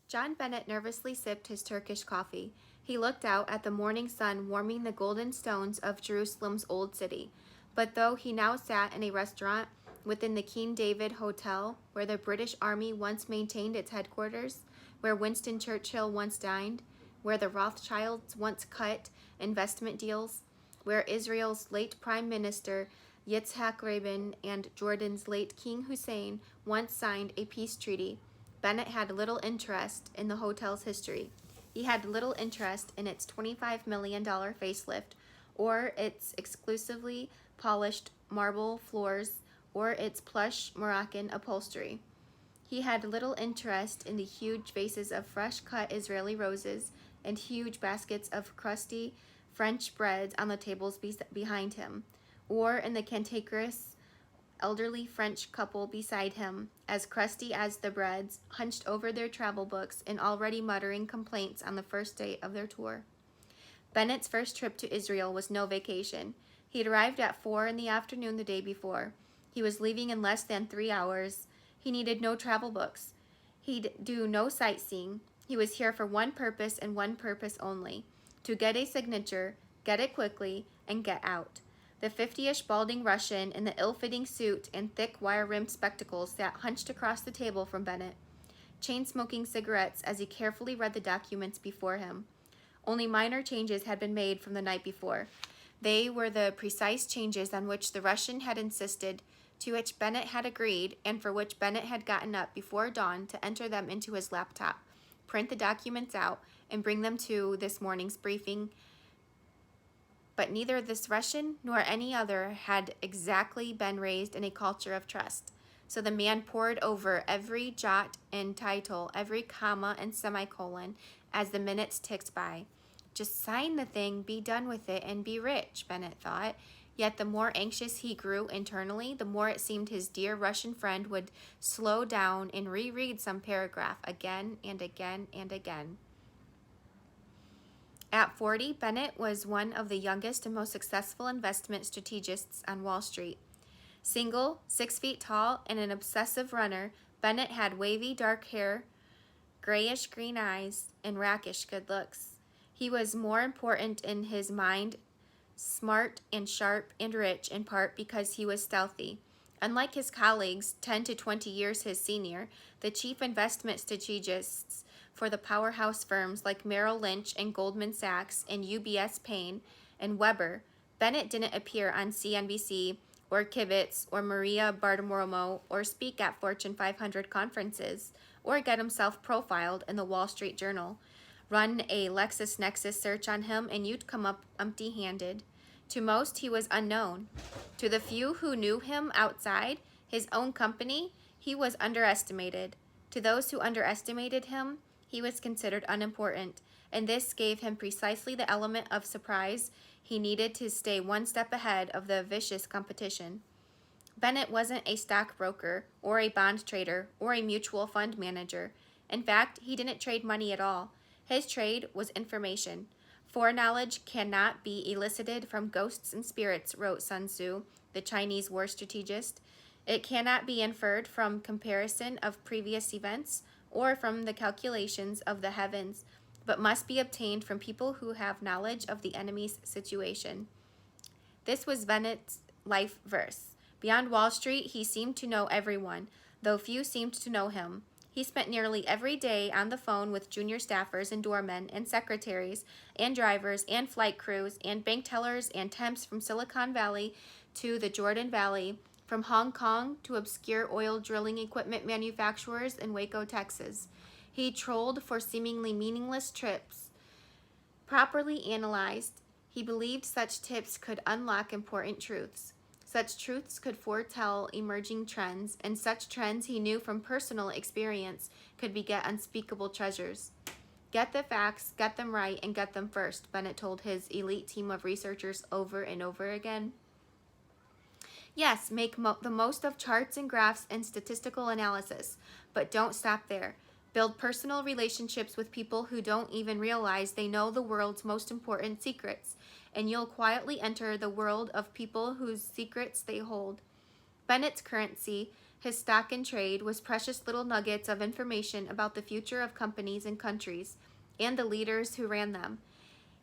John Bennett nervously sipped his Turkish coffee. He looked out at the morning sun warming the golden stones of Jerusalem's old city. But though he now sat in a restaurant within the King David Hotel, where the British Army once maintained its headquarters, where Winston Churchill once dined, where the Rothschilds once cut investment deals, where Israel's late Prime Minister Yitzhak Rabin and Jordan's late King Hussein once signed a peace treaty, Bennett had little interest in the hotel's history. He had little interest in its $25 million facelift, or its exclusively polished marble floors, or its plush Moroccan upholstery. He had little interest in the huge vases of fresh-cut Israeli roses and huge baskets of crusty French breads on the tables behind him, or in the cantankerous elderly French couple beside him, as crusty as the breads, hunched over their travel books and already muttering complaints on the first day of their tour. Bennett's first trip to Israel was no vacation. He'd arrived at 4 in the afternoon the day before. He was leaving in less than 3 hours. He needed no travel books. He'd do no sightseeing. He was here for one purpose and one purpose only: to get a signature, get it quickly, and get out. The 50-ish balding Russian in the ill-fitting suit and thick wire-rimmed spectacles sat hunched across the table from Bennett, chain-smoking cigarettes as he carefully read the documents before him. Only minor changes had been made from the night before. They were the precise changes on which the Russian had insisted, to which Bennett had agreed, and for which Bennett had gotten up before dawn to enter them into his laptop, print the documents out, and bring them to this morning's briefing. But neither this Russian nor any other had exactly been raised in a culture of trust. So the man pored over every jot and tittle, every comma and semicolon as the minutes ticked by. Just sign the thing, be done with it, and be rich, Bennett thought. Yet the more anxious he grew internally, the more it seemed his dear Russian friend would slow down and reread some paragraph again and again and again. At 40, Bennett was one of the youngest and most successful investment strategists on Wall Street. Single, 6 feet tall, and an obsessive runner, Bennett had wavy dark hair, grayish-green eyes, and rakish good looks. He was more important in his mind, smart and sharp and rich, in part because he was stealthy. Unlike his colleagues, 10 to 20 years his senior, the chief investment strategists for the powerhouse firms like Merrill Lynch and Goldman Sachs and UBS Payne and Weber, Bennett didn't appear on CNBC or Kibitz or Maria Bartiromo or speak at Fortune 500 conferences or get himself profiled in the Wall Street Journal. Run a LexisNexis search on him and you'd come up empty-handed. To most, he was unknown. To the few who knew him outside his own company, he was underestimated. To those who underestimated him, he was considered unimportant, and this gave him precisely the element of surprise he needed to stay one step ahead of the vicious competition. Bennett wasn't a stockbroker or a bond trader or a mutual fund manager. In fact, he didn't trade money at all. His trade was information. Foreknowledge cannot be elicited from ghosts and spirits, wrote Sun Tzu, the Chinese war strategist. It cannot be inferred from comparison of previous events or from the calculations of the heavens, but must be obtained from people who have knowledge of the enemy's situation. This was Bennett's life verse. Beyond Wall Street, he seemed to know everyone, though few seemed to know him. He spent nearly every day on the phone with junior staffers and doormen and secretaries and drivers and flight crews and bank tellers and temps from Silicon Valley to the Jordan Valley, from Hong Kong to obscure oil drilling equipment manufacturers in Waco, Texas. He trolled for seemingly meaningless trips. Properly analyzed, he believed such tips could unlock important truths. Such truths could foretell emerging trends, and such trends he knew from personal experience could beget unspeakable treasures. Get the facts, get them right, and get them first, Bennett told his elite team of researchers over and over again. Yes, make the most of charts and graphs and statistical analysis, but don't stop there. Build personal relationships with people who don't even realize they know the world's most important secrets, and you'll quietly enter the world of people whose secrets they hold. Bennett's currency, His stock in trade was precious little nuggets of information about the future of companies and countries and the leaders who ran them.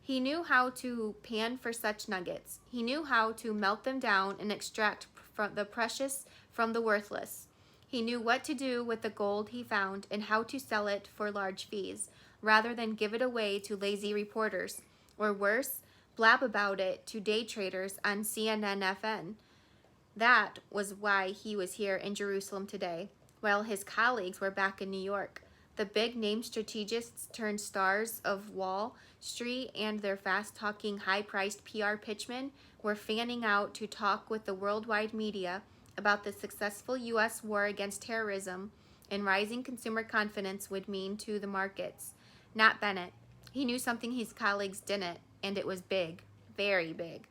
He knew how to pan for such nuggets. He knew how to melt them down and extract the precious from the worthless. He knew what to do with the gold he found and how to sell it for large fees, rather than give it away to lazy reporters, or worse, blab about it to day traders on CNN-FN. That was why he was here in Jerusalem today, while his colleagues were back in New York. The big-name strategists turned stars of Wall Street and their fast-talking, high-priced PR pitchmen were fanning out to talk with the worldwide media about the successful U.S. war against terrorism and rising consumer confidence would mean to the markets. Not Bennett. He knew something his colleagues didn't, and it was big, very big.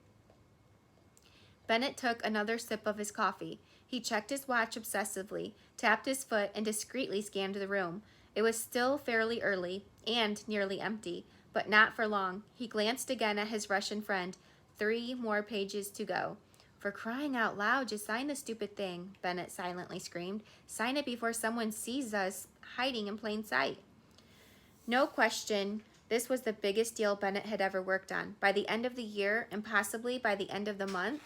Bennett took another sip of his coffee. He checked his watch obsessively, tapped his foot, and discreetly scanned the room. It was still fairly early and nearly empty, but not for long. He glanced again at his Russian friend. 3 more pages to go. For crying out loud, just sign the stupid thing, Bennett silently screamed. Sign it before someone sees us hiding in plain sight. No question, this was the biggest deal Bennett had ever worked on. By the end of the year, and possibly by the end of the month,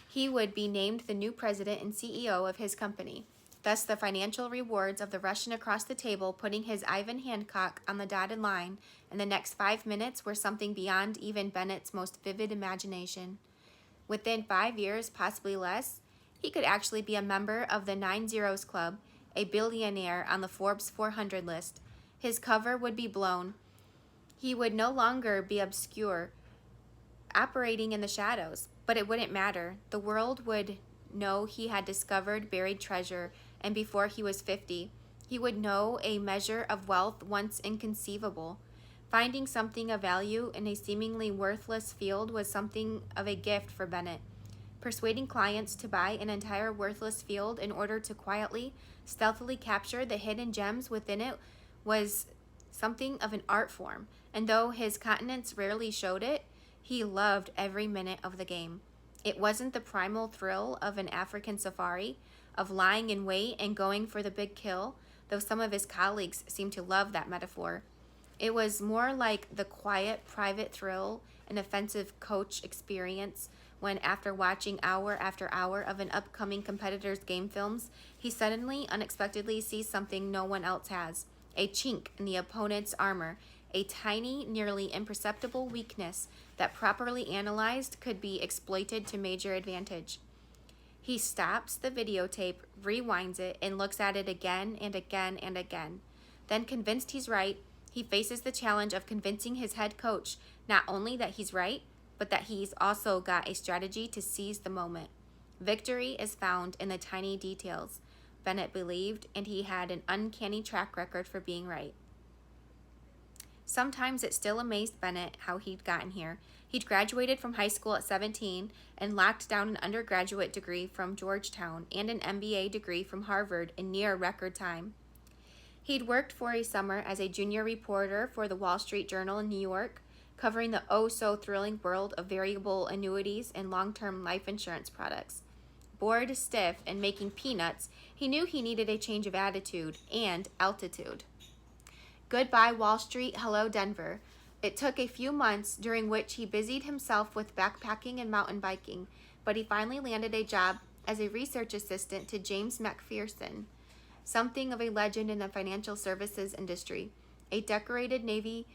he would be named the new president and CEO of his company. Thus, the financial rewards of the Russian across the table putting his Ivan Hancock on the dotted line in the next 5 minutes were something beyond even Bennett's most vivid imagination. Within 5 years, possibly less, he could actually be a member of the 9 Zeros Club, a billionaire on the Forbes 400 list. His cover would be blown. He would no longer be obscure, operating in the shadows, but it wouldn't matter. The world would know he had discovered buried treasure, and before he was 50, he would know a measure of wealth once inconceivable. Finding something of value in a seemingly worthless field was something of a gift for Bennett. Persuading clients to buy an entire worthless field in order to quietly, stealthily capture the hidden gems within it was something of an art form, and though his countenance rarely showed it, he loved every minute of the game. It wasn't the primal thrill of an African safari, of lying in wait and going for the big kill, though some of his colleagues seemed to love that metaphor. It was more like the quiet, private thrill an offensive coach experience when, after watching hour after hour of an upcoming competitor's game films, he suddenly, unexpectedly sees something no one else has. A chink in the opponent's armor, a tiny, nearly imperceptible weakness that, properly analyzed, could be exploited to major advantage. He stops the videotape, rewinds it, and looks at it again and again and again. Then, convinced he's right, he faces the challenge of convincing his head coach not only that he's right, but that he's also got a strategy to seize the moment. Victory is found in the tiny details, Bennett believed, and he had an uncanny track record for being right. Sometimes it still amazed Bennett how he'd gotten here. He'd graduated from high school at 17 and locked down an undergraduate degree from Georgetown and an MBA degree from Harvard in near record time. He'd worked for a summer as a junior reporter for the Wall Street Journal in New York, covering the oh-so-thrilling world of variable annuities and long-term life insurance products. Bored stiff and making peanuts, he knew he needed a change of attitude and altitude. Goodbye, Wall Street. Hello, Denver. It took a few months, during which he busied himself with backpacking and mountain biking, but he finally landed a job as a research assistant to James McPherson, something of a legend in the financial services industry, a decorated Navy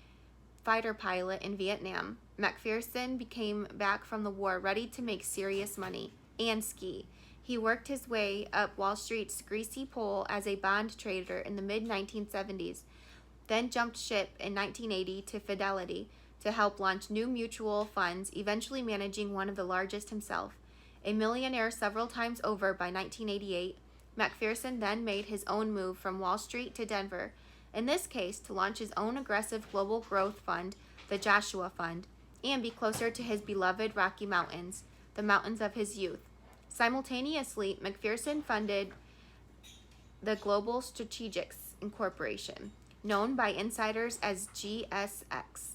fighter pilot in Vietnam. McPherson came back from the war ready to make serious money and ski. He worked his way up Wall Street's greasy pole as a bond trader in the mid-1970s, then jumped ship in 1980 to Fidelity to help launch new mutual funds, eventually managing one of the largest himself. A millionaire several times over by 1988, McPherson then made his own move from Wall Street to Denver, in this case to launch his own aggressive global growth fund, the Joshua Fund, and be closer to his beloved Rocky Mountains, the mountains of his youth. Simultaneously, McPherson funded the Global Strategics Incorporation, known by insiders as GSX,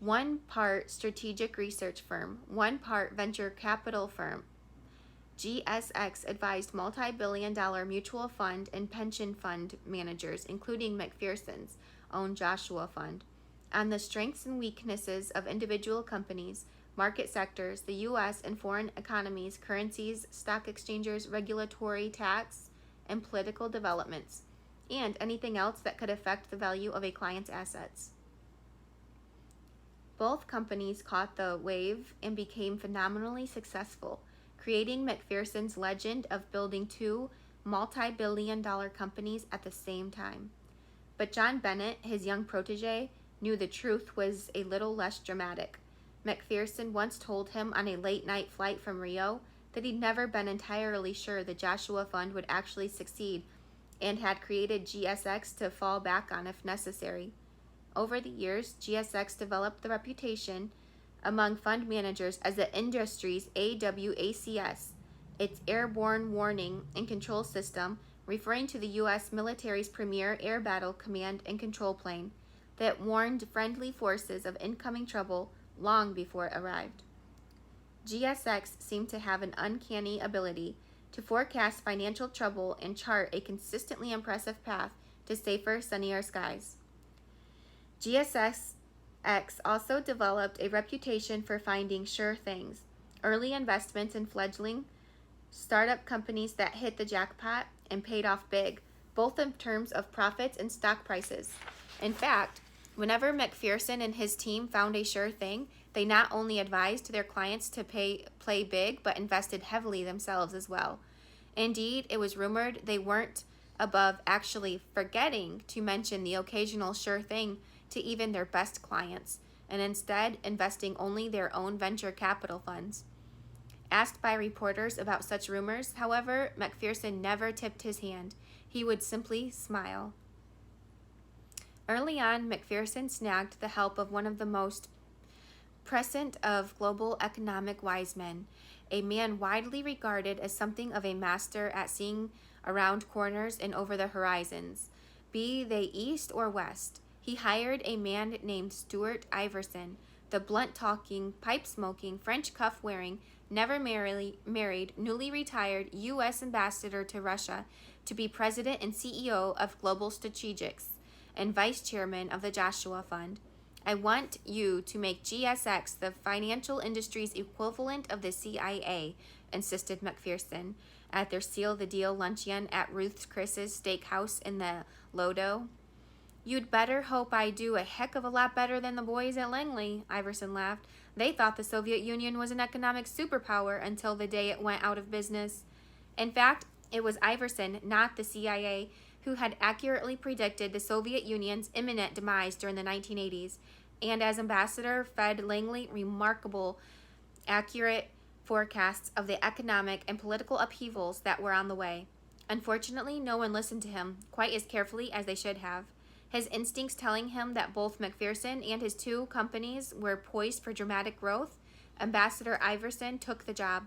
one part strategic research firm, one part venture capital firm. GSX advised multi-billion-dollar mutual fund and pension fund managers, including McPherson's own Joshua Fund, on the strengths and weaknesses of individual companies, market sectors, the U.S. and foreign economies, currencies, stock exchanges, regulatory, tax, and political developments, and anything else that could affect the value of a client's assets. Both companies caught the wave and became phenomenally successful, creating McPherson's legend of building two multi-billion-dollar companies at the same time. But John Bennett, his young protege, knew the truth was a little less dramatic. McPherson once told him on a late-night flight from Rio that he'd never been entirely sure the Joshua Fund would actually succeed and had created GSX to fall back on if necessary. Over the years, GSX developed the reputation among fund managers as the industry's AWACS, its airborne warning and control system, referring to the U.S. military's premier air battle command and control plane that warned friendly forces of incoming trouble long before it arrived. GSX seemed to have an uncanny ability to forecast financial trouble and chart a consistently impressive path to safer, sunnier skies. GSX also developed a reputation for finding sure things, early investments in fledgling startup companies that hit the jackpot and paid off big, both in terms of profits and stock prices. In fact, whenever McPherson and his team found a sure thing, they not only advised their clients to play big, but invested heavily themselves as well. Indeed, it was rumored they weren't above actually forgetting to mention the occasional sure thing to even their best clients, and instead investing only their own venture capital funds. Asked by reporters about such rumors, however, McPherson never tipped his hand. He would simply smile. Early on, McPherson snagged the help of one of the most prescient of global economic wise men, a man widely regarded as something of a master at seeing around corners and over the horizons, be they east or west. He hired a man named Stuart Iverson, the blunt-talking, pipe-smoking, French cuff-wearing, never married, newly retired U.S. ambassador to Russia, to be president and CEO of Global Strategics and vice chairman of the Joshua Fund. I want you to make GSX the financial industry's equivalent of the CIA, insisted McPherson at their Seal the Deal luncheon at Ruth's Chris's Steakhouse in the Lodo. You'd better hope I do a heck of a lot better than the boys at Langley, Iverson laughed. They thought the Soviet Union was an economic superpower until the day it went out of business. In fact, it was Iverson, not the CIA, who had accurately predicted the Soviet Union's imminent demise during the 1980s, and as ambassador fed Langley remarkable, accurate forecasts of the economic and political upheavals that were on the way. Unfortunately, no one listened to him quite as carefully as they should have. His instincts telling him that both McPherson and his two companies were poised for dramatic growth, Ambassador Iverson took the job.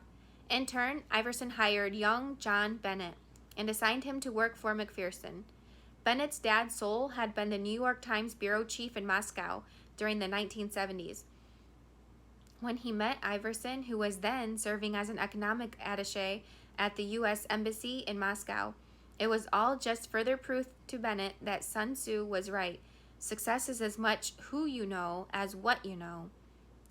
In turn, Iverson hired young John Bennett and assigned him to work for McPherson. Bennett's dad, Sol, had been the New York Times bureau chief in Moscow during the 1970s. When he met Iverson, who was then serving as an economic attaché at the U.S. Embassy in Moscow, it was all just further proof to Bennett that Sun Tzu was right. Success is as much who you know as what you know.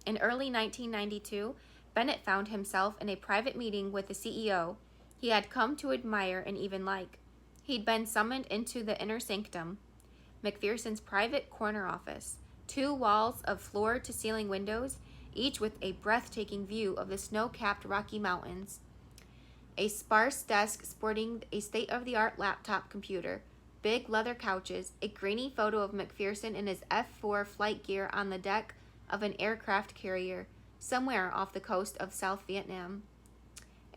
In early 1992, Bennett found himself in a private meeting with the CEO he had come to admire and even like. He'd been summoned into the inner sanctum, McPherson's private corner office, 2 walls of floor-to-ceiling windows, each with a breathtaking view of the snow-capped Rocky Mountains. A sparse desk sporting a state-of-the-art laptop computer, big leather couches, a grainy photo of McPherson in his F-4 flight gear on the deck of an aircraft carrier somewhere off the coast of South Vietnam.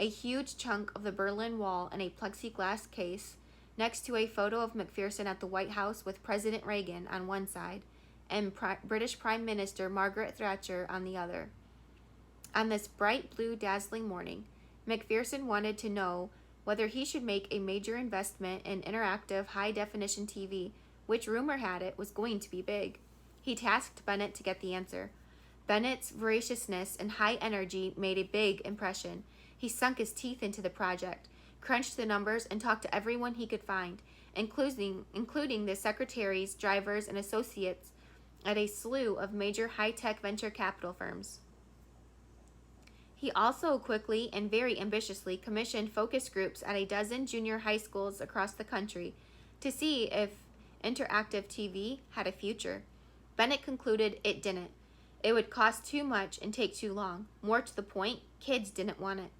A huge chunk of the Berlin Wall in a plexiglass case next to a photo of McPherson at the White House with President Reagan on one side and British Prime Minister Margaret Thatcher on the other. On this bright blue dazzling morning, McPherson wanted to know whether he should make a major investment in interactive high-definition TV, which rumor had it was going to be big. He tasked Bennett to get the answer. Bennett's voraciousness and high energy made a big impression. He sunk his teeth into the project, crunched the numbers, and talked to everyone he could find, including the secretaries, drivers, and associates at a slew of major high-tech venture capital firms. He also quickly and very ambitiously commissioned focus groups at a dozen junior high schools across the country to see if interactive TV had a future. Bennett concluded it didn't. It would cost too much and take too long. More to the point, kids didn't want it.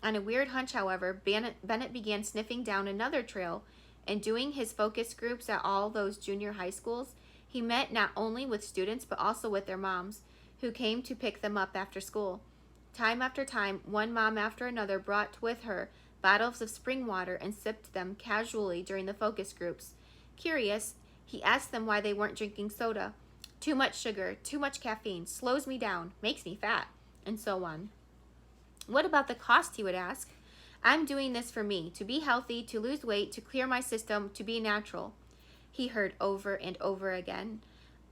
On a weird hunch, however, Bennett began sniffing down another trail, and doing his focus groups at all those junior high schools, he met not only with students but also with their moms, who came to pick them up after school. Time after time, one mom after another brought with her bottles of spring water and sipped them casually during the focus groups. Curious, he asked them why they weren't drinking soda. Too much sugar, too much caffeine, slows me down, makes me fat, and so on. What about the cost, he would ask. I'm doing this for me, to be healthy, to lose weight, to clear my system, to be natural. He heard over and over again.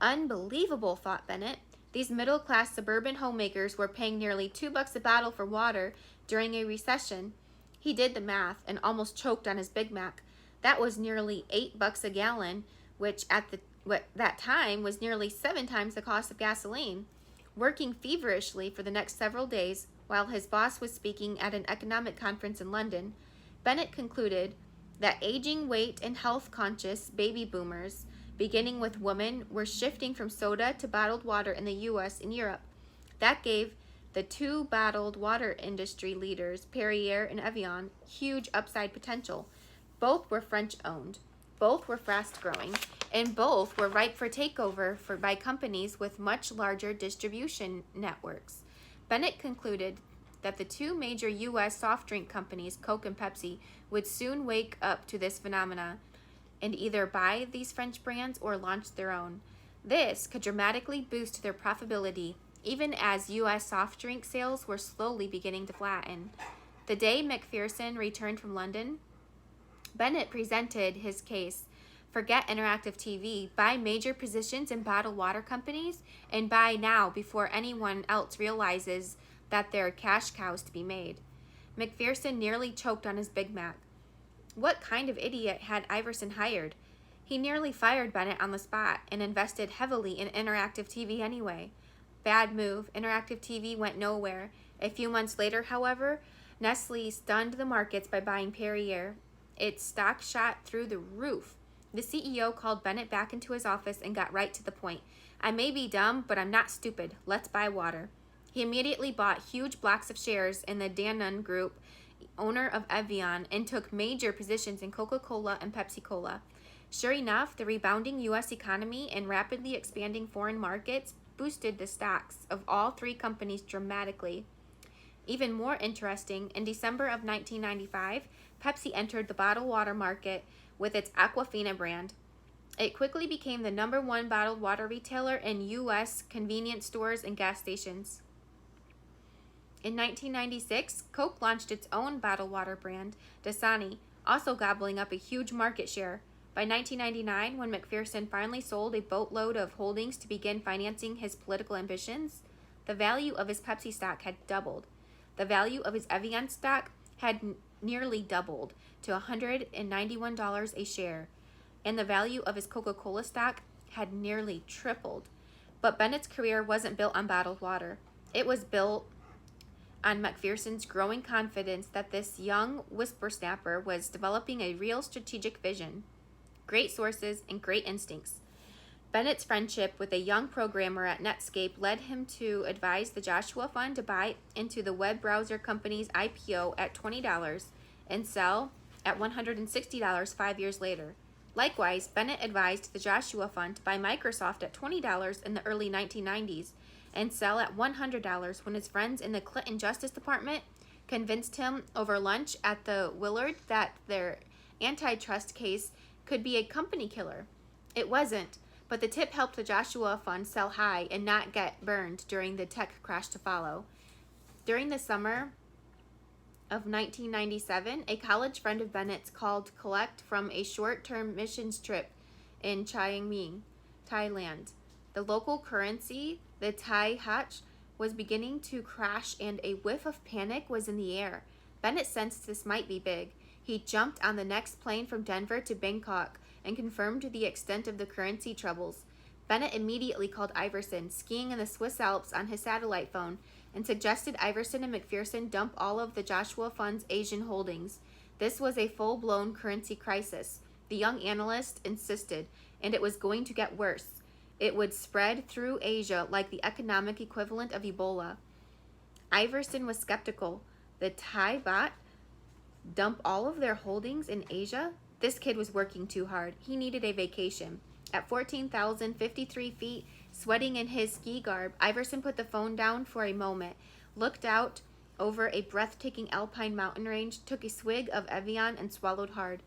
Unbelievable, thought Bennett. These middle-class suburban homemakers were paying nearly $2 a bottle for water during a recession. He did the math and almost choked on his Big Mac. That was nearly $8 a gallon, which at that time was nearly 7 times the cost of gasoline. Working feverishly for the next several days, while his boss was speaking at an economic conference in London, Bennett concluded that aging weight and health-conscious baby boomers, beginning with women, were shifting from soda to bottled water in the U.S. and Europe. That gave the two bottled water industry leaders, Perrier and Evian, huge upside potential. Both were French-owned, both were fast-growing, and both were ripe for takeover by companies with much larger distribution networks. Bennett concluded that the two major U.S. soft drink companies, Coke and Pepsi, would soon wake up to this phenomena and either buy these French brands or launch their own. This could dramatically boost their profitability, even as U.S. soft drink sales were slowly beginning to flatten. The day McPherson returned from London, Bennett presented his case. Forget interactive TV, buy major positions in bottled water companies, and buy now before anyone else realizes that there are cash cows to be made. McPherson nearly choked on his Big Mac. What kind of idiot had Iverson hired? He nearly fired Bennett on the spot and invested heavily in interactive TV anyway. Bad move. Interactive TV went nowhere. A few months later, however, Nestle stunned the markets by buying Perrier. Its stock shot through the roof. The CEO called Bennett back into his office and got right to the point. I may be dumb, but I'm not stupid. Let's buy water. He immediately bought huge blocks of shares in the Danone Group, owner of Evian, and took major positions in Coca-Cola and Pepsi-Cola. Sure enough, the rebounding U.S. economy and rapidly expanding foreign markets boosted the stocks of all three companies dramatically. Even more interesting, in December of 1995, Pepsi entered the bottled water market with its Aquafina brand. It quickly became the #1 bottled water retailer in U.S. convenience stores and gas stations. In 1996, Coke launched its own bottled water brand, Dasani, also gobbling up a huge market share. By 1999, when McPherson finally sold a boatload of holdings to begin financing his political ambitions, the value of his Pepsi stock had doubled. The value of his Evian stock had nearly doubled to $191 a share, and the value of his Coca-Cola stock had nearly tripled. But Bennett's career wasn't built on bottled water. It was built on McPherson's growing confidence that this young whippersnapper was developing a real strategic vision, great sources, and great instincts. Bennett's friendship with a young programmer at Netscape led him to advise the Joshua Fund to buy into the web browser company's IPO at $20 and sell at $160 5 years later. Likewise, Bennett advised the Joshua Fund to buy Microsoft at $20 in the early 1990s and sell at $100 when his friends in the Clinton Justice Department convinced him over lunch at the Willard that their antitrust case could be a company killer. It wasn't, but the tip helped the Joshua Fund sell high and not get burned during the tech crash to follow. During the summer of 1997, a college friend of Bennett's called to collect from a short-term missions trip in Chiang Mai, Thailand. The local currency, the Thai baht, was beginning to crash and a whiff of panic was in the air. Bennett sensed this might be big. He jumped on the next plane from Denver to Bangkok and confirmed the extent of the currency troubles. Bennett immediately called Iverson, skiing in the Swiss Alps, on his satellite phone, and suggested Iverson and McPherson dump all of the Joshua Fund's Asian holdings. This was a full-blown currency crisis, the young analyst insisted, and it was going to get worse. It would spread through Asia like the economic equivalent of Ebola. Iverson was skeptical. The Thai baht dump all of their holdings in Asia? This kid was working too hard. He needed a vacation. At 14,053 feet, sweating in his ski garb, Iverson put the phone down for a moment, looked out over a breathtaking alpine mountain range, took a swig of Evian, and swallowed hard.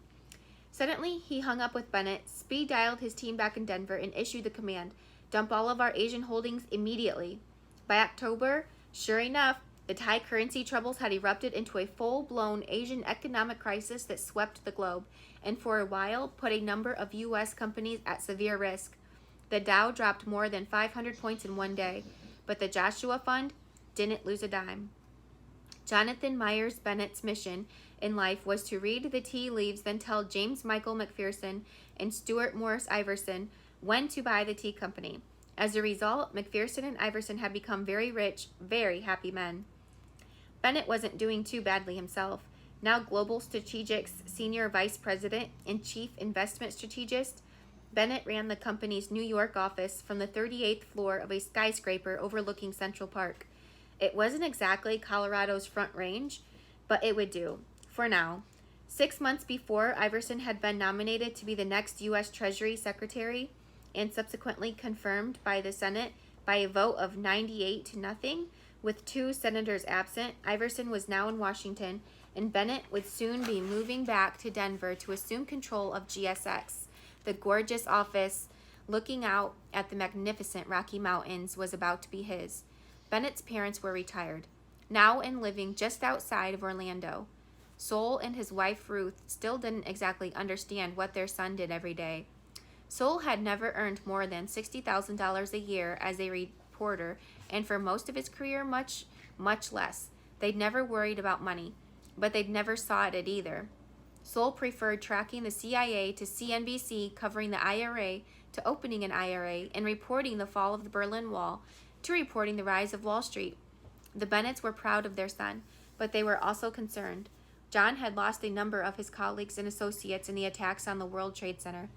Suddenly, he hung up with Bennett, speed-dialed his team back in Denver, and issued the command, dump all of our Asian holdings immediately. By October, sure enough, the Thai currency troubles had erupted into a full-blown Asian economic crisis that swept the globe, and for a while put a number of U.S. companies at severe risk. The Dow dropped more than 500 points in one day, but the Joshua Fund didn't lose a dime. Jonathan Myers Bennett's mission in life was to read the tea leaves, then tell James Michael McPherson and Stuart Morris Iverson when to buy the tea company. As a result, McPherson and Iverson had become very rich, very happy men. Bennett wasn't doing too badly himself. Now Global Strategics Senior Vice President and Chief Investment Strategist, Bennett ran the company's New York office from the 38th floor of a skyscraper overlooking Central Park. It wasn't exactly Colorado's Front Range, but it would do, for now. 6 months before, Iverson had been nominated to be the next U.S. Treasury Secretary and subsequently confirmed by the Senate by a vote of 98-0. With 2 senators absent, Iverson was now in Washington, and Bennett would soon be moving back to Denver to assume control of GSX. The gorgeous office looking out at the magnificent Rocky Mountains was about to be his. Bennett's parents were retired, now and living just outside of Orlando. Sol and his wife Ruth still didn't exactly understand what their son did every day. Sol had never earned more than $60,000 a year as a reporter, and for most of his career, much less. They'd never worried about money, but they'd never sought it either. Sol preferred tracking the CIA to CNBC, covering the IRA, to opening an IRA, and reporting the fall of the Berlin Wall, to reporting the rise of Wall Street. The Bennetts were proud of their son, but they were also concerned. John had lost a number of his colleagues and associates in the attacks on the World Trade Center,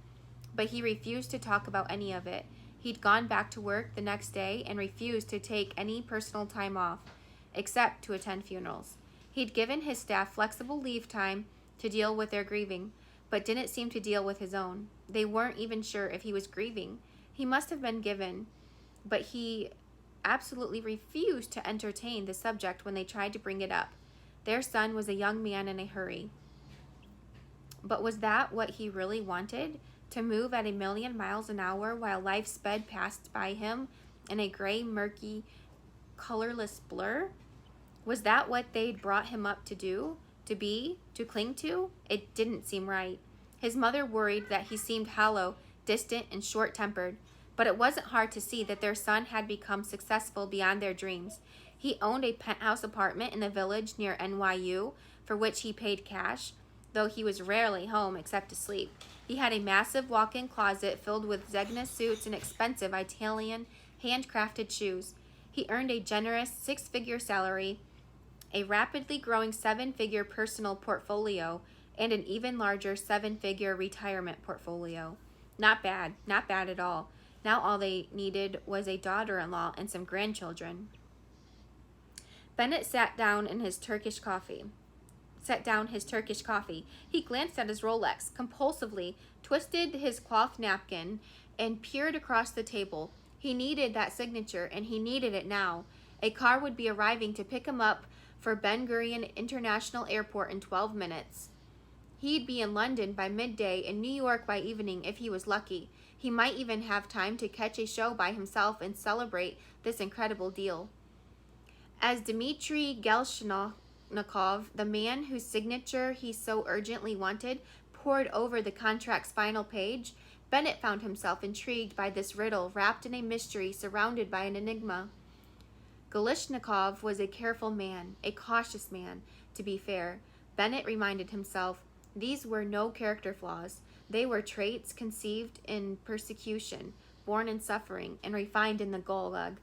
but he refused to talk about any of it. He'd gone back to work the next day and refused to take any personal time off, except to attend funerals. He'd given his staff flexible leave time to deal with their grieving, but didn't seem to deal with his own. They weren't even sure if he was grieving. He must have been given, but he absolutely refused to entertain the subject when they tried to bring it up. Their son was a young man in a hurry. But was that what he really wanted? To move at 1,000,000 miles an hour while life sped past by him in a gray, murky, colorless blur? Was that what they'd brought him up to do? To be? To cling to? It didn't seem right. His mother worried that he seemed hollow, distant, and short-tempered, but it wasn't hard to see that their son had become successful beyond their dreams. He owned a penthouse apartment in the village near NYU, for which he paid cash, though he was rarely home except to sleep. He had a massive walk-in closet filled with Zegna suits and expensive Italian handcrafted shoes. He earned a generous 6-figure salary, a rapidly growing 7-figure personal portfolio, and an even larger 7-figure retirement portfolio. Not bad at all. Now all they needed was a daughter-in-law and some grandchildren. Bennett sat down his Turkish coffee. He glanced at his Rolex, compulsively twisted his cloth napkin, and peered across the table. He needed that signature, and he needed it now. A car would be arriving to pick him up for Ben Gurion International Airport in 12 minutes. He'd be in London by midday and New York by evening if he was lucky. He might even have time to catch a show by himself and celebrate this incredible deal. As Dmitry Gelshnikov, the man whose signature he so urgently wanted, pored over the contract's final page, Bennett found himself intrigued by this riddle wrapped in a mystery surrounded by an enigma. Galishnikov was a careful man, a cautious man, to be fair. Bennett reminded himself these were no character flaws. They were traits conceived in persecution, born in suffering, and refined in the Gulag.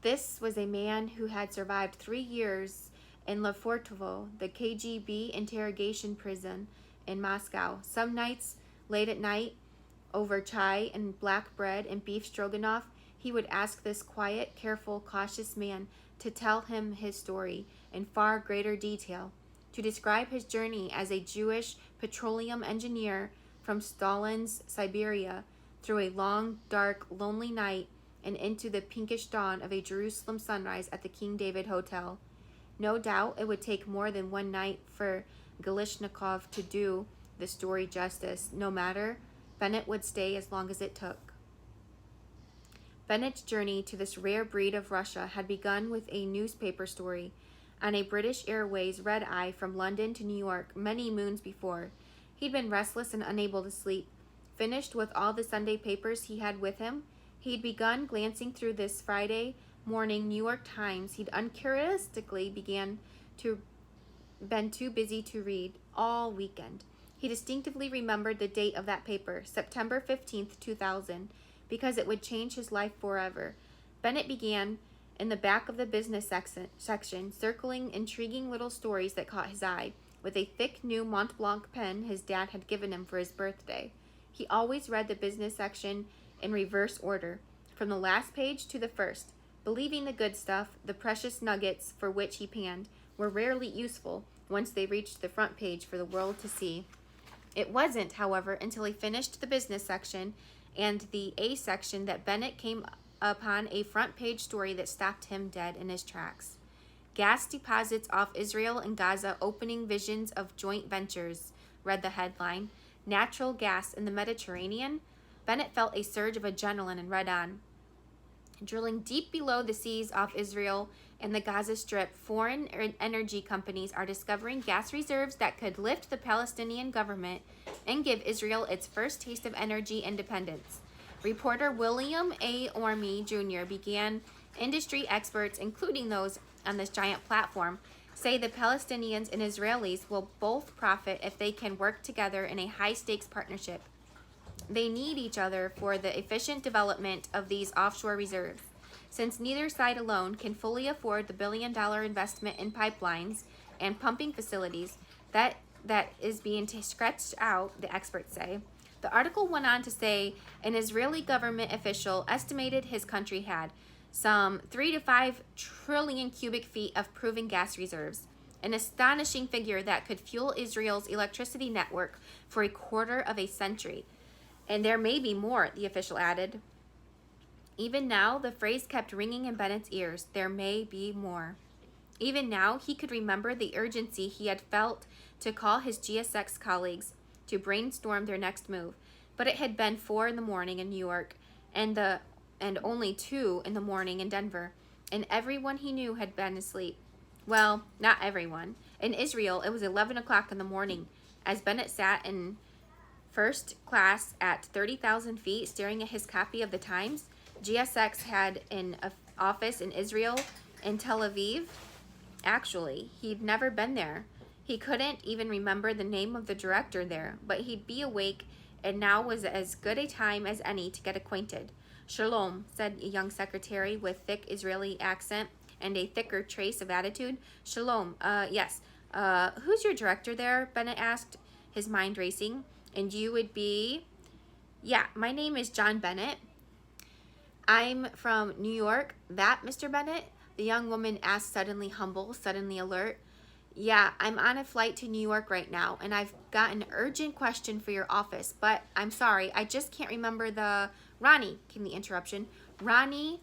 This was a man who had survived 3 years in Lefortovo, the KGB interrogation prison in Moscow. Some nights, late at night, over chai and black bread and beef stroganoff, he would ask this quiet, careful, cautious man to tell him his story in far greater detail, to describe his journey as a Jewish petroleum engineer from Stalin's Siberia through a long, dark, lonely night and into the pinkish dawn of a Jerusalem sunrise at the King David Hotel. No doubt it would take more than one night for Galishnikov to do the story justice. No matter, Bennett would stay as long as it took. Bennett's journey to this rare breed of Russia had begun with a newspaper story on a British Airways red-eye from London to New York many moons before. He'd been restless and unable to sleep. Finished with all the Sunday papers he had with him, he'd begun glancing through this Friday morning New York Times. He'd uncharacteristically been too busy to read all weekend. He distinctively remembered the date of that paper, September 15th, 2000, because it would change his life forever. Bennett began in the back of the business section, circling intriguing little stories that caught his eye, with a thick new Mont Blanc pen his dad had given him for his birthday. He always read the business section in reverse order, from the last page to the first, believing the good stuff, the precious nuggets for which he panned, were rarely useful once they reached the front page for the world to see. It wasn't, however, until he finished the business section and the A section that Bennett came upon a front page story that stopped him dead in his tracks. Gas deposits off Israel and Gaza opening visions of joint ventures, read the headline. Natural gas in the Mediterranean? Bennett felt a surge of adrenaline and read on. Drilling deep below the seas off Israel and the Gaza Strip, foreign energy companies are discovering gas reserves that could lift the Palestinian government and give Israel its first taste of energy independence. Reporter William A. Orme Jr. began. Industry experts, including those on this giant platform, say the Palestinians and Israelis will both profit if they can work together in a high-stakes partnership. They need each other for the efficient development of these offshore reserves. Since neither side alone can fully afford the billion-dollar investment in pipelines and pumping facilities that is being stretched out, the experts say. The article went on to say an Israeli government official estimated his country had some 3 to 5 trillion cubic feet of proven gas reserves, an astonishing figure that could fuel Israel's electricity network for a quarter of a century. And there may be more, the official added. Even now, the phrase kept ringing in Bennett's ears. There may be more. Even now, he could remember the urgency he had felt to call his GSX colleagues to brainstorm their next move. But it had been 4 in the morning in New York and only 2 in the morning in Denver, and everyone he knew had been asleep. Well, not everyone. In Israel, it was 11 o'clock in the morning. As Bennett sat in first class at 30,000 feet staring at his copy of the Times, GSX had an office in Israel, in Tel Aviv. Actually, he'd never been there. He couldn't even remember the name of the director there, but he'd be awake, and now was as good a time as any to get acquainted. Shalom, said a young secretary with thick Israeli accent and a thicker trace of attitude. Shalom, yes. Who's your director there? Bennett asked, his mind racing. And you would be? Yeah, my name is John Bennett. I'm from New York. That, Mr. Bennett? The young woman asked, suddenly humble, suddenly alert. Yeah, I'm on a flight to New York right now, and I've got an urgent question for your office, but I'm sorry, I just can't remember the... Ronnie, came the interruption. Ronnie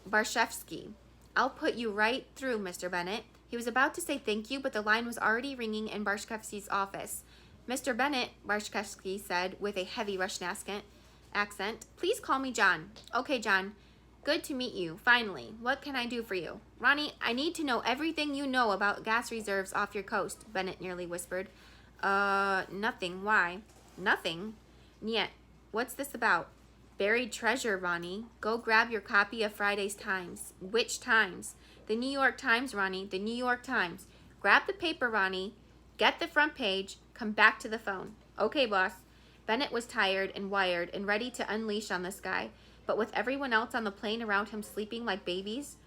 Barshevsky. I'll put you right through, Mr. Bennett. He was about to say thank you, but the line was already ringing in Barshevsky's office. Mr. Bennett, Barshevsky said with a heavy Russian accent, please call me John. Okay, John. Good to meet you, finally. What can I do for you? Ronnie, I need to know everything you know about gas reserves off your coast, Bennett nearly whispered. Nothing. Why? Nothing? Niet. What's this about? Buried treasure, Ronnie. Go grab your copy of Friday's Times. Which Times? The New York Times, Ronnie. The New York Times. Grab the paper, Ronnie. Get the front page. Come back to the phone. Okay, boss. Bennett was tired and wired and ready to unleash on this guy, but with everyone else on the plane around him sleeping like babies,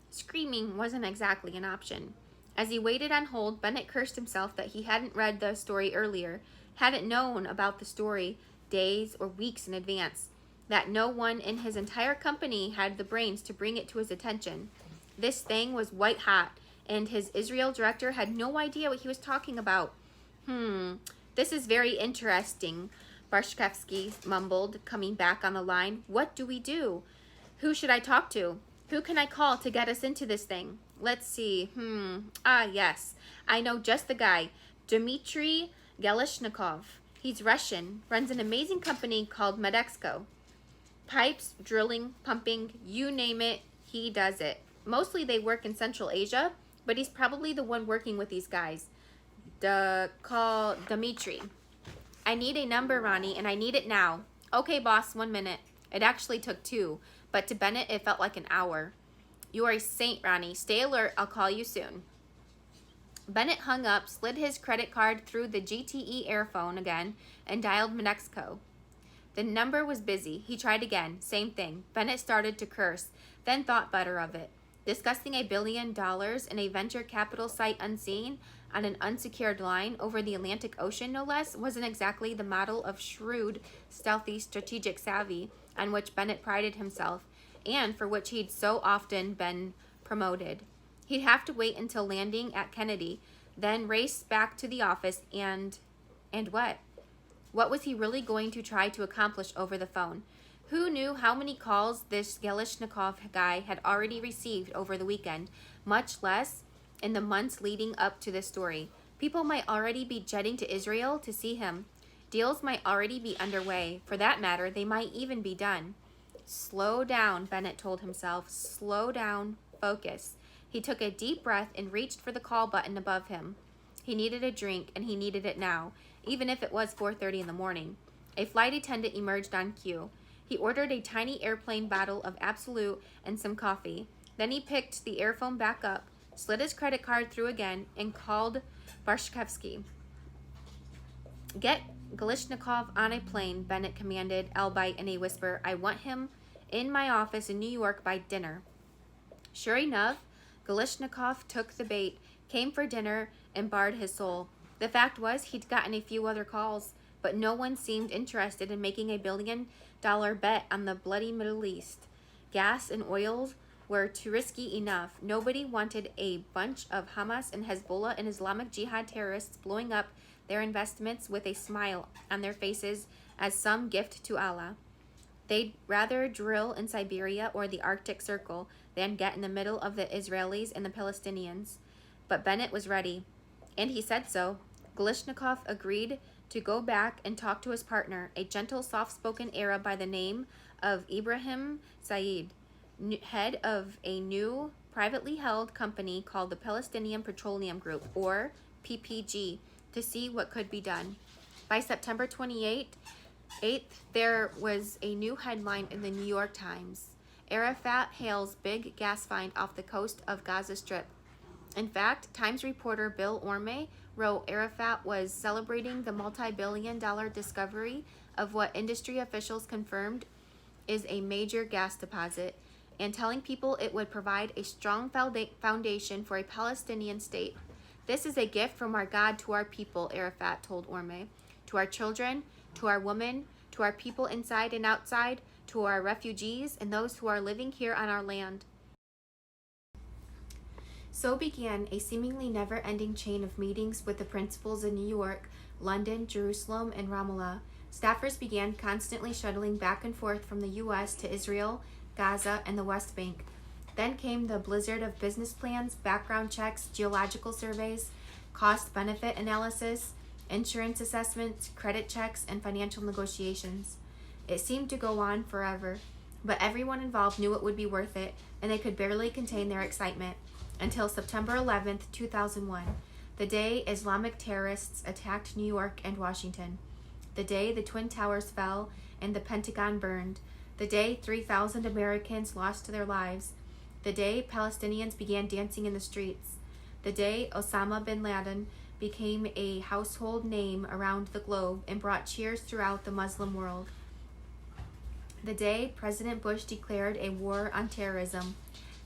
screaming wasn't exactly an option. As he waited on hold, Bennett cursed himself that he hadn't read the story earlier, hadn't known about the story days or weeks in advance, that no one in his entire company had the brains to bring it to his attention. This thing was white hot, and his Israel director had no idea what he was talking about. This is very interesting, Barshkevsky mumbled, coming back on the line. What do we do? Who should I talk to? Who can I call to get us into this thing? Let's see. Yes. I know just the guy. Dmitry Gelishnikov. He's Russian, runs an amazing company called Medexco. Pipes, drilling, pumping, you name it, he does it. Mostly they work in Central Asia, but he's probably the one working with these guys. Call Dmitry. I need a number, Ronnie, and I need it now. Okay, boss, 1 minute. It actually took 2, but to Bennett it felt like an hour. You are a saint, Ronnie. Stay alert. I'll call you soon. Bennett hung up, slid his credit card through the GTE Airphone again, and dialed Medexco. The number was busy. He tried again. Same thing. Bennett started to curse, then thought better of it. Discussing $1 billion in a venture capital site unseen on an unsecured line over the Atlantic Ocean, no less, wasn't exactly the model of shrewd, stealthy, strategic savvy on which Bennett prided himself, and for which he'd so often been promoted. He'd have to wait until landing at Kennedy, then race back to the office and what? What was he really going to try to accomplish over the phone? Who knew how many calls this Gelishnikov guy had already received over the weekend, much less in the months leading up to this story. People might already be jetting to Israel to see him. Deals might already be underway. For that matter, they might even be done. Slow down, Bennett told himself. Slow down. Focus. He took a deep breath and reached for the call button above him. He needed a drink, and he needed it now, even if it was 4:30 in the morning. A flight attendant emerged on cue. He ordered a tiny airplane bottle of Absolute and some coffee. Then he picked the earphone back up, slid his credit card through again, and called Barshkevsky. Get Gelishnikov on a plane, Bennett commanded, albeit in a whisper. I want him in my office in New York by dinner. Sure enough, Gelishnikov took the bait, came for dinner, and bared his soul. The fact was, he'd gotten a few other calls, but no one seemed interested in making $1 billion bet on the bloody Middle East. Gas and oils were too risky enough. Nobody wanted a bunch of Hamas and Hezbollah and Islamic Jihad terrorists blowing up their investments with a smile on their faces as some gift to Allah. They'd rather drill in Siberia or the Arctic Circle than get in the middle of the Israelis and the Palestinians. But Bennett was ready, and he said so. Gelishnikov agreed to go back and talk to his partner, a gentle, soft-spoken Arab by the name of Ibrahim Said, head of a new privately held company called the Palestinian Petroleum Group, or PPG, to see what could be done. By September 28th, there was a new headline in the New York Times. Arafat hails big gas find off the coast of Gaza Strip. In fact, Times reporter Bill Orme wrote Arafat was celebrating the multi-billion-dollar discovery of what industry officials confirmed is a major gas deposit, and telling people it would provide a strong foundation for a Palestinian state. This is a gift from our God to our people, Arafat told Orme, to our children, to our women, to our people inside and outside, to our refugees, and those who are living here on our land. So began a seemingly never-ending chain of meetings with the principals in New York, London, Jerusalem, and Ramallah. Staffers began constantly shuttling back and forth from the U.S. to Israel, Gaza, and the West Bank. Then came the blizzard of business plans, background checks, geological surveys, cost-benefit analysis, insurance assessments, credit checks, and financial negotiations. It seemed to go on forever, but everyone involved knew it would be worth it, and they could barely contain their excitement. Until September 11th, 2001, the day Islamic terrorists attacked New York and Washington. The day the Twin Towers fell and the Pentagon burned. The day 3,000 Americans lost their lives. The day Palestinians began dancing in the streets. The day Osama bin Laden became a household name around the globe and brought cheers throughout the Muslim world. The day President Bush declared a war on terrorism.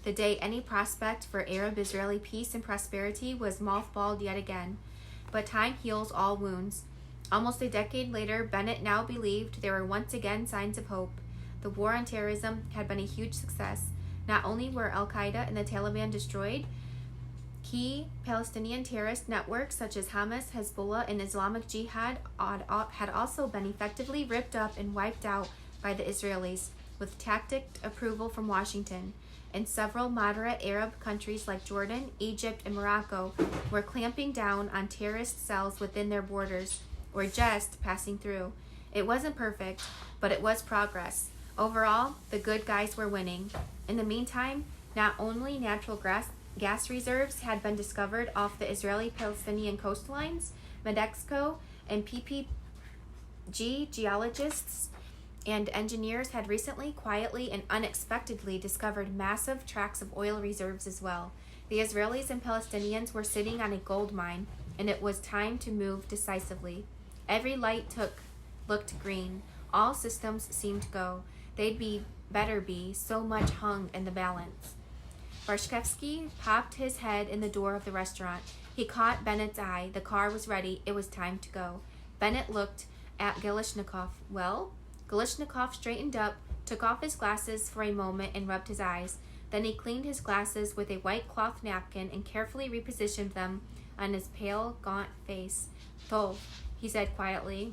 The day any prospect for Arab-Israeli peace and prosperity was mothballed yet again. But time heals all wounds. Almost a decade later, Bennett now believed there were once again signs of hope. The war on terrorism had been a huge success. Not only were Al-Qaeda and the Taliban destroyed, key Palestinian terrorist networks such as Hamas, Hezbollah, and Islamic Jihad had also been effectively ripped up and wiped out by the Israelis, with tacit approval from Washington. And several moderate Arab countries like Jordan, Egypt, and Morocco were clamping down on terrorist cells within their borders, or just passing through. It wasn't perfect, but it was progress. Overall, the good guys were winning. In the meantime, not only natural gas reserves had been discovered off the Israeli-Palestinian coastlines, Mexico and PPG geologists and engineers had recently, quietly, and unexpectedly discovered massive tracts of oil reserves as well. The Israelis and Palestinians were sitting on a gold mine, and it was time to move decisively. Every light looked green. All systems seemed go. They'd better be, so much hung in the balance. Barshkevsky popped his head in the door of the restaurant. He caught Bennett's eye. The car was ready. It was time to go. Bennett looked at Galishnikov. Well? Galishnikov straightened up, took off his glasses for a moment, and rubbed his eyes. Then he cleaned his glasses with a white cloth napkin and carefully repositioned them on his pale, gaunt face. Tov, he said quietly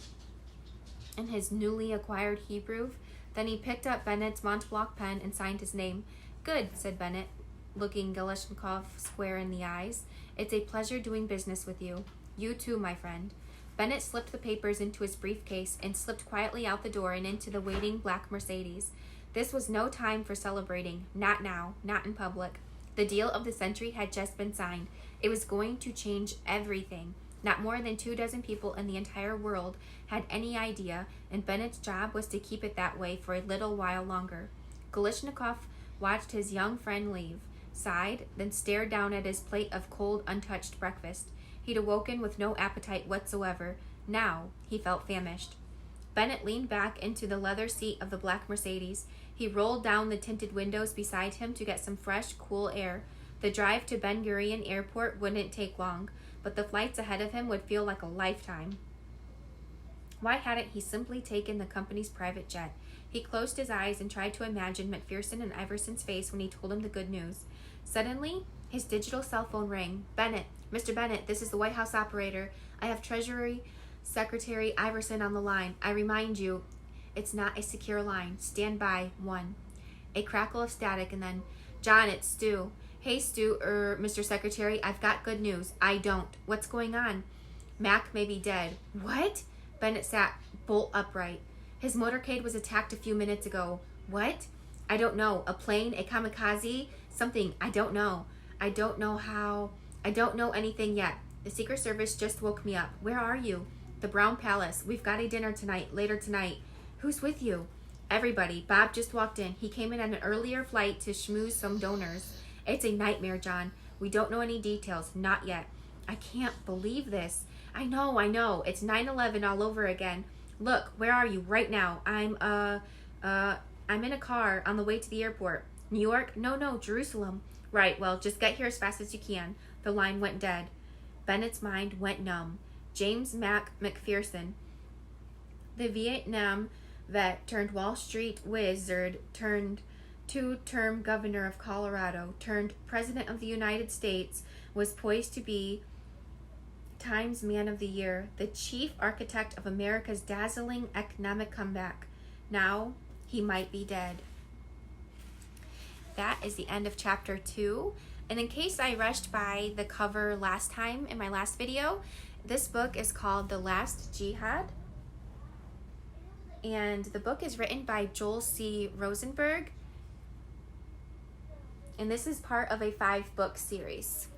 in his newly acquired Hebrew. Then he picked up Bennett's Montblanc pen and signed his name. Good, said Bennett, looking Galishnikov square in the eyes. It's a pleasure doing business with you. You too, my friend. Bennett slipped the papers into his briefcase and slipped quietly out the door and into the waiting black Mercedes. This was no time for celebrating. Not now. Not in public. The deal of the century had just been signed. It was going to change everything. Not more than 24 people in the entire world had any idea, and Bennett's job was to keep it that way for a little while longer. Galishnikov watched his young friend leave, sighed, then stared down at his plate of cold, untouched breakfast. He'd awoken with no appetite whatsoever. Now he felt famished. Bennett leaned back into the leather seat of the black Mercedes. He rolled down the tinted windows beside him to get some fresh, cool air. The drive to Ben Gurion Airport wouldn't take long, but the flights ahead of him would feel like a lifetime. Why hadn't he simply taken the company's private jet? He closed his eyes and tried to imagine McPherson and Iverson's face when he told him the good news. Suddenly, his digital cell phone rang. Bennett, Mr. Bennett, this is the White House operator. I have Treasury Secretary Iverson on the line. I remind you, it's not a secure line. Stand by. 1. A crackle of static and then, John, it's Stu. Hey, Stu, Mr. Secretary, I've got good news. I don't. What's going on? Mac may be dead. What? Bennett sat bolt upright. His motorcade was attacked a few minutes ago. What? I don't know. A plane? A kamikaze? Something. I don't know. I don't know how. I don't know anything yet. The Secret Service just woke me up. Where are you? The Brown Palace. We've got a dinner tonight, later tonight. Who's with you? Everybody. Bob just walked in. He came in on an earlier flight to schmooze some donors. It's a nightmare, John. We don't know any details. Not yet. I can't believe this. I know. It's 9/11 all over again. Look, where are you right now? I'm in a car on the way to the airport. New York? No, Jerusalem. Right, well, just get here as fast as you can. The line went dead. Bennett's mind went numb. James McPherson, the Vietnam vet turned Wall Street wizard, turned two-term governor of Colorado, turned president of the United States, was poised to be Times Man of the Year, the chief architect of America's dazzling economic comeback. Now he might be dead. That is the end of chapter 2. And in case I rushed by the cover last time in my last video, this book is called The Last Jihad. And the book is written by Joel C. Rosenberg. And this is part of a 5-book series.